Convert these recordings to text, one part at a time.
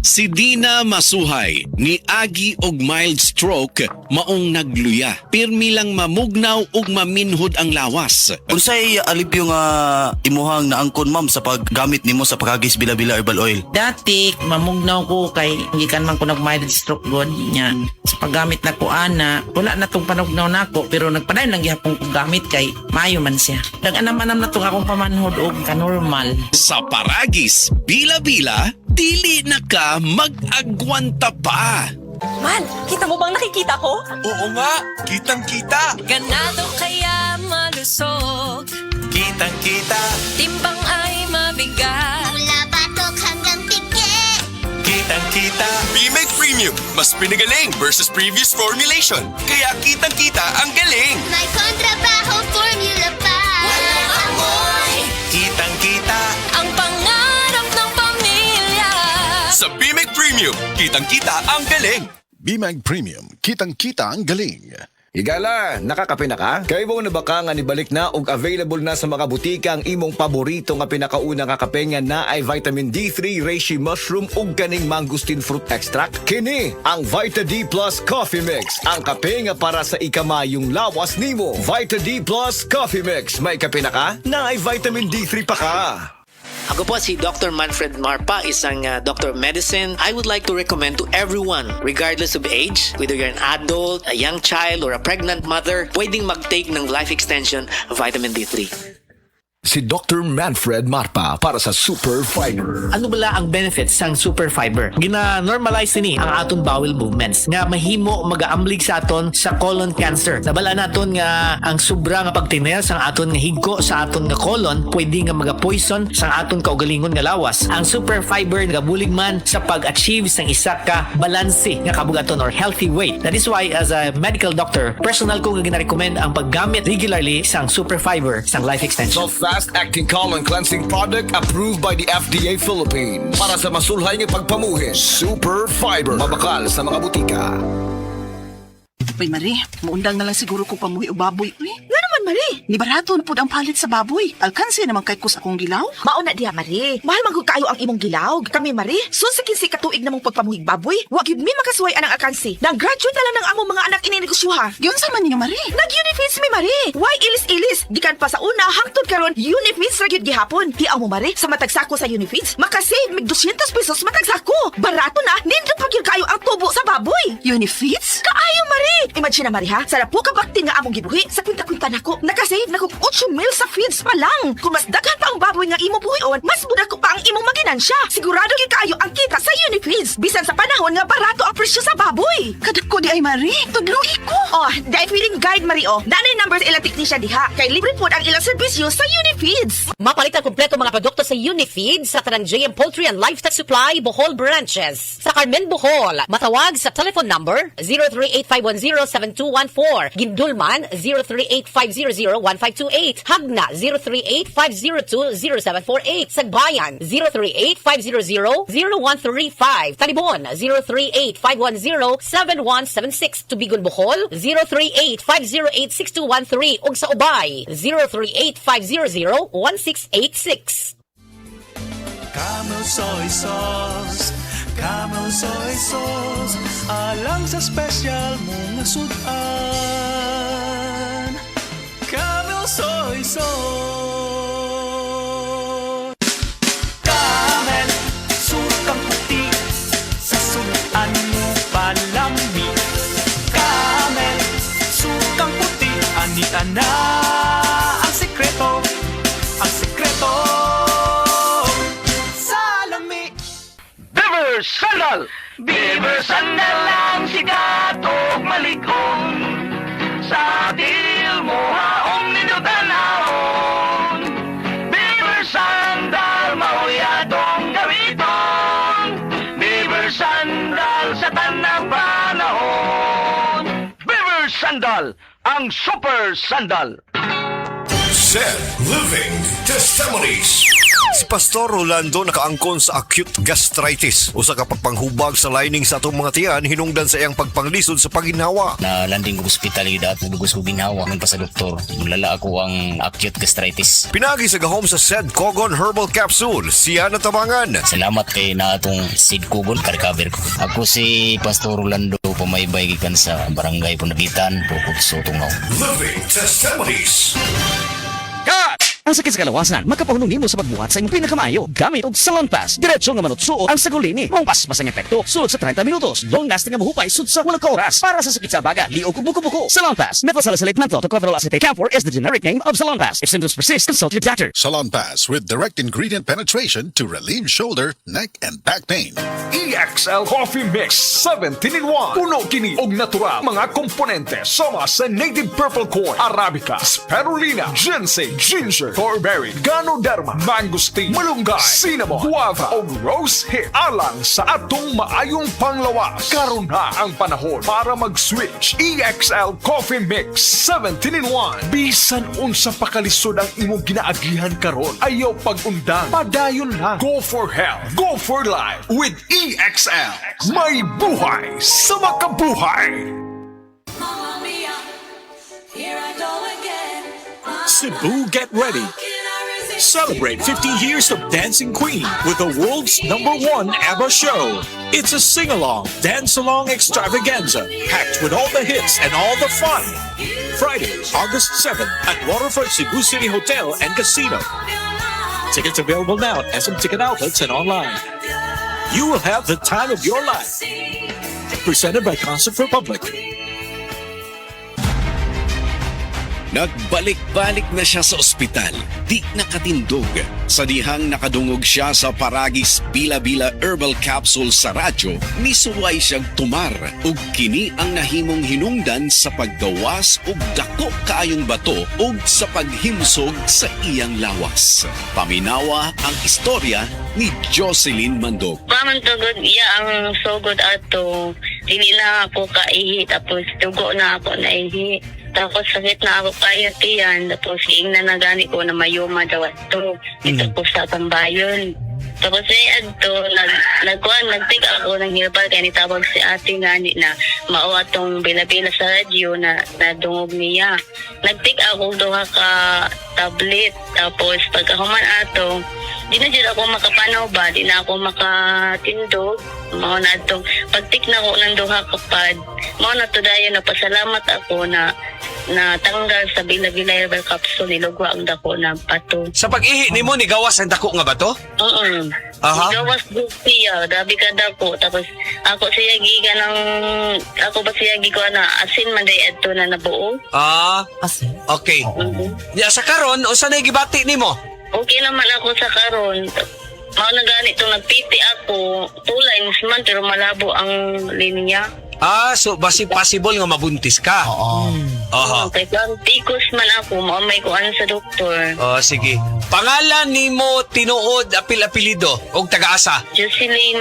Si Dina Masuhay ni agi og mild stroke maong nagluya. Pirmi lang mamugnaw ug maminhod ang lawas. Unsay alipyo nga imuhang naangkon ma'am sa paggamit nimo sa pagagis bila-bila herbal oil? Dati, mamugnaw ko kay gikan man ko nag-mild stroke god niya. Sa paggamit na ko ana, wala na tong panugnaw na ako pero nagpadayon lang gihapon ko gamit kay maayo man siya. Nag-anam-anam na tong akong pamanhod og ka-normal. Sa paragis, bila-bila, dili na ka mag-agwanta pa. Man, kita mo bang nakikita ko? Oo nga, kitang-kita. Ganado kaya malusog, Kitang-kita, timbang ay mabigat. Mula batok hanggang pigi. kitang-kita. Bimig Premium, mas pinagaling versus previous formulation. Kaya kitang-kita ang galing. May kontrabaho formula pa. Walang amoy. Kitang-kita. Ang pangarap ng pamilya. Sa Bimig Premium, kitang-kita ang galing. Bimag Premium, kitang-kita ang galing. Higala, nakakape na ka? Kay mo na baka nga nibalik na ug available na sa mga butika ang imong paborito nga pinakauna nga kape nga na ay vitamin D3, reishi mushroom ug kaning mangosteen fruit extract. Kini ang Vita D Plus Coffee Mix, ang kape nga para sa ikamayong lawas nimo. Vita D Plus Coffee Mix, may kape na ka? Na ay vitamin D3 pa ka. Ako po si Dr. Manfred Marpa, isang doctor of medicine. I would like to recommend to everyone, regardless of age, whether you're an adult, a young child, or a pregnant mother, pwedeng mag-take ng life extension vitamin D3. Si Dr. Manfred Marpa para sa Super Fiber. Ano bala ang benefits sang super fiber? Gina-normalize ni ang aton bowel movements nga mahimo magaamblig sa aton sa colon cancer. Nabala naton nga ang sobra nga pagtiner sang aton nga higko sa aton nga colon pwede nga maga-poison sang aton kaugalingon nga lawas. Ang super fiber nagabulig man sa pag-achieve sang isa ka balanse nga kabugaton or healthy weight. That is why as a medical doctor, personal ko nga gina-recommend ang paggamit regularly sang super fiber sang life extension. Fast-acting colon cleansing product approved by the FDA Philippines. Para sa masulhay ng pagpamuhin, Super Fiber. Mabakal sa mga butika. Uy, Marie, maundang na lang siguro ko pamuhi o baboy. Uy, nga naman, Marie. Ni barato na po ang palit sa baboy. Alkansi naman kay kus akong gilaw. Mauna diha, Marie. Mahal magod kayo ang imong gilaw. Kami, Marie, sunsikin si katuig namong pagpamuhig baboy. Wa gyud mi makasuway anang alkansi. Nang graduate na lang ng among mga anak ininegosyoha. Yun sa man niyo, Marie. Nag-unifeeds mi, Marie. Why ilis-ilis? Gikan pa sa una, hangtod karon, unifeeds ra gyud gihapon. Hiaw mo, Marie, sa matagsako sa unifeeds, makasave mig 200 pesos matagsako. Barato na, nindot pa gyud kayo ang tubo sa baboy. Unifeeds? Kaayo, Marie. Imagine na, Marie, ha? Sa po ka bakti nga among gibuhi, sa kwinta-kwinta nako, nakasave na kog 8 mil sa feeds pa lang. Kung mas daghan pa ang baboy nga imo buhion, mas budak ko pa ang imong maginansya. Sigurado gyud kayo ang kita sa Unifeeds. Bisan sa panahon nga barato ang presyo sa baboy. Kadak ko di ay, Marie. Tudlugi ko. Oh, dahil feeding guide, Marie, oh. Nanay numbers ilang teknisya diha. Kay libre po ang ilang serbisyo sa Unifeeds. Mapalit ang kumpleto mga produkto sa Unifeed sa tanang JM Poultry and Livestock Supply, Bohol Branches. Sa Carmen, Bohol, matawag sa telephone number 0385107214. Gindulman 0385001528. Hagna 0385020748. Sagbayan 0385000135. Talibon 0385107176. Tubigon, Bohol 0385086213. ug sa Ubay 0385001686. Camel Soy Sauce, Camel Soy Sauce, alang sa special mong sudan. Camel Soy Sauce. Camel, sukang puti, sa sudan mo palami. Camel, sukang puti, anita na ang sekreto, ang sekreto. Beaver Sandal! Beaver Sandal ang sikat o malikon. Sa dil mo haong ninutanahon. Beaver Sandal, mahuyadong gamiton. Beaver Sandal sa tanang panahon. Beaver Sandal, ang super sandal. Said Living Testimonies. Si Pastor Rolando nakaangkon sa acute gastritis. Usa ka pagpanghubag sa lining sa atong mga tiyan hinungdan sa iyang pagpanglisod sa pagginhawa. Na landing ko hospital yun at nagugos ko ginawa ng pa sa doktor. Mulala ako ang acute gastritis. Pinagi sa gahom sa Sed Cogon Herbal Capsule. Siya natabangan. Salamat kay na atong Sid Kugon ka-recover ko. Ako si Pastor Rolando pamaybay gikan sa barangay Punagitan, Bukod Sotungaw. Living Testimonies. Ang sakit sa kalawasan, makapahunong nimo sa pagbuhat sa imong pinakamayo gamit og Salon Pass. Diretso nga manutsuot ang sagulini. Mong paspas ang epekto, sulod sa 30 minutos. Long lasting nga mahupay sud sa walang oras. Para sa sakit sa baga, liog ug buko-buko. Salon Pass. Methylsalicylate menthol to chlorella acetate camphor is the generic name of Salon Pass. If symptoms persist, consult your doctor. Salon Pass with direct ingredient penetration to relieve shoulder, neck, and back pain. EXL Coffee Mix 17-in-1. Puno kini og natural mga komponente sama sa native purple corn, arabica, spirulina, ginseng, ginger, thornberry, ganoderma, mangosteen, malunggay, cinnamon, guava o rose hip alang sa atong maayong panglawas. Karon na ang panahon para mag-switch. EXL Coffee Mix 17-in-1. Bisan unsa pakalisod ang imong ginaagihan karon, ayaw pag-undang, padayon lang. Go for health, go for life with EXL. May buhay sa makabuhay. Cebu, get ready. Celebrate 50 years of Dancing Queen with the world's #1 ABBA show. It's a sing-along, dance-along extravaganza packed with all the hits and all the fun. Friday, August 7th at Waterfront Cebu City Hotel and Casino. Tickets available now at SM Ticket Outlets and online. You will have the time of your life. Presented by Concert Republic. Nagbalik-balik na siya sa ospital, di nakatindog. Sa dihang nakadungog siya sa Paragis Bila-Bila Herbal Capsule sa radyo, misuway siyang tumar ug kini ang nahimong hinungdan sa paggawas ug dako kaayong bato ug sa paghimsog sa iyang lawas. Paminawa ang istorya ni Jocelyn Mandog. Paman tugod iya ang sugod ato, dili na ako kaihi tapos dugo na ako naihi. Tapos sakit na ako kaya tiyan. Tapos na nagani ko na mayuma daw ito. Dito po sa Tambayon. Tapos adto nagtig ako ng herbal kaya nitawag si ate ngani na mao atong bila-bila sa radyo na nadungog niya. Nagtig ako duha ka tablet. Tapos pagkahuman ato, di na dyan ako makapanaw ba, di na ako makatindog. Mao na atong pagtik na ko ng duha ka pad. Mao na to dayon na pasalamat ako na tanggal sa Bila-Bila Herbal Capsule, nilugwa ang dako na bato. Sa pag-ihi ni mo, nigawas ang dako nga bato? Nigawas do siya, dabi ka dako. Tapos ako siya giga ng, ako ba siya giga na asin man day adto na nabuo. Asin? Okay. Ya, sa karon, o saan gibati ni mo? Okay naman ako sa karon. Mao na ganito, nagpiti ako, 2 lines man, pero malabo ang linya. So basi possible nga mabuntis ka? Kaya tikos man ako, maamay ko ano sa doktor. Sige. Pangalan ni mo tinuod apil-apilido o taga-asa? Jocelyn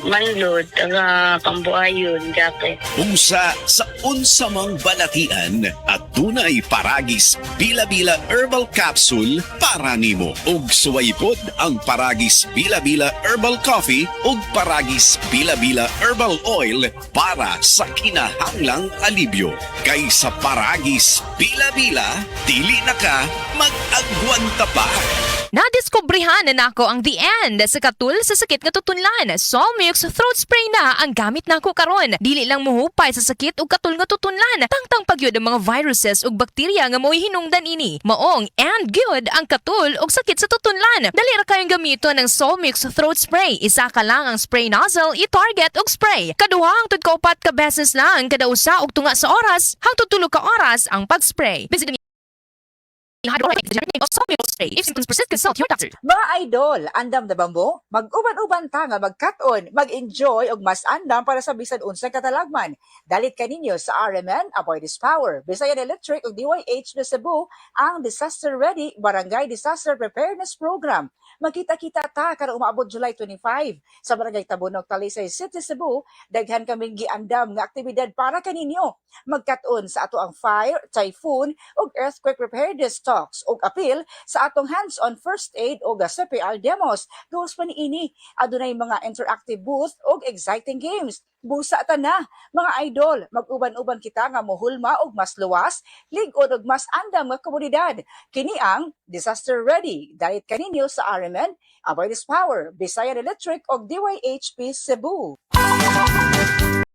Manlod, taga Cambuayon, Jacques. Unsa sa unsa mang balatian at dunay Paragis Bila-Bila Herbal Capsule para nimo. Ug suwaypod ang Paragis Bila-Bila Herbal Coffee ug Paragis Bila-Bila Herbal Oil para sa kinahanglang alibyo. Kay sa Paragis Bila-Bila, dili na ka mag-agwanta pa. Nadiskubrihan na nako ang the end sa katul sa sakit nga tutunlan. Solmux throat spray na ang gamit nako karon. Dili lang muhupay sa sakit ug katul nga tutunlan. Tangtang pagyud ang mga viruses ug bakterya nga mo'y hinungdan ini. Maong and good ang katul ug sakit sa tutunlan. Dali ra kayong gamiton ng Solmux throat spray. Isa ka lang ang spray nozzle, i-target ug spray. Kaduha hangtod ka 4 ka beses lang kada usa ug tunga sa oras hangtod 3 ka oras ang pag-spray. Visit if symptoms persist, consult your doctor. Mga idol, andam na ba mo? Mag-uban-uban ta nga mag-cut-on, mag-enjoy og mas andam para sa bisan unsang katalagman. Dalit kaninyo sa RMN Avoid This Power. Bisayan Electric ug DYH na Cebu ang Disaster Ready Barangay Disaster Preparedness Program. Magkita-kita ta karong umaabot July 25 sa Barangay Tabonog, Talisay City, Cebu. Daghan kaming giandam nga aktibidad para kaninyo. Magkat-on sa ato ang fire, typhoon ug earthquake preparedness talks ug apil sa atong hands-on first aid ug CPR demos. Gawas pa niini, adunay mga interactive booth ug exciting games. Busa ta na, mga idol, mag-uban-uban kita nga mohulma og mas luwas, lig-on og mas andam nga komunidad. Kini ang Disaster Ready. Dalit kaninyo sa RMN, Avoid Power, Bisayan Electric ug DYHP Cebu.